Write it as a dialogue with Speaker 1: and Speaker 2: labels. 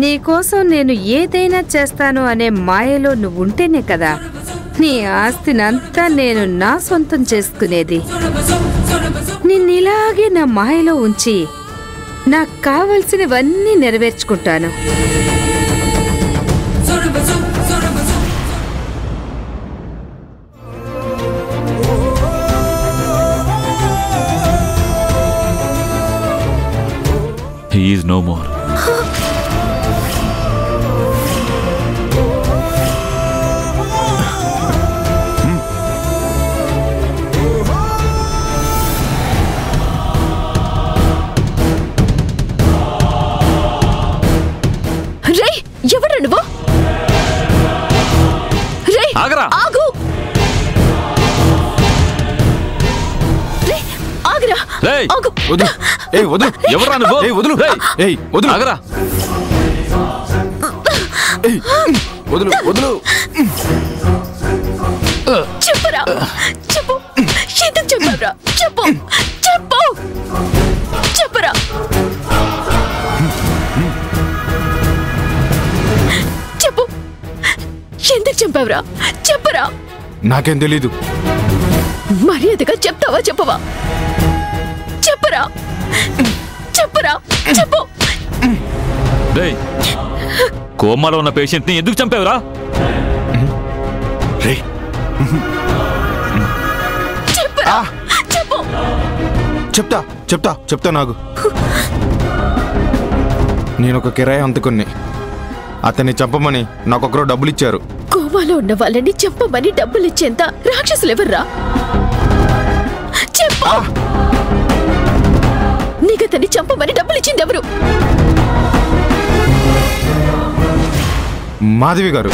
Speaker 1: నీకోసం నేను ఏదైనా చేస్తాను అనే మాయలో నువ్వుంటేనే కదా నీ ఆస్తినంతా నేను నా సొంతం చేసుకునేది. నిన్నిలాగే నా మాయలో ఉంచి నాకు కావలసినవన్నీ నెరవేర్చుకుంటాను.
Speaker 2: He is no more.
Speaker 3: ఎవరు నువ్వు?
Speaker 2: ఆగరా!
Speaker 3: ఆగు! ఆగరా! ఆగు!
Speaker 2: వదులు! ఏయ్ వదులు! ఎవరా నువ్వు? ఏయ్ వదులు! ఏయ్ వదులు! ఆగరా!
Speaker 4: ఏయ్ వదులు! వదులు!
Speaker 3: చెప్పరా! చెప్పు! ఎందుకు చెప్పావురా? చెప్పు! చెప్పు! చెప్పరా! చెప్పు! ఎందుకు చంపావురా? చెప్పరా!
Speaker 4: నాకేం తెలీదు.
Speaker 3: మర్యాదగా చెప్తావా చెప్పవా? చెప్పరా! చెప్పరా! చెప్పు!
Speaker 2: కోమాలో ఉన్న పేషెంట్ ని ఎందుకు చంపావురా?
Speaker 3: చెప్పరా! చెప్పు!
Speaker 4: చెప్తా చెప్తా చెప్తా. నాకు నేను ఒక కిరాయి అంతకుని అతన్ని చంపమని నాకొకరు డబ్బులు ఇచ్చారు.
Speaker 3: కోమాలో ఉన్న వాళ్ళని చంపమని డబ్బులు ఇచ్చేంత రాక్షసులు ఎవర్రా? చెప్పు! నీకతన్ని చంపమని డబ్బులు ఇచ్చింది ఎవరు?
Speaker 4: మాధవి గారు.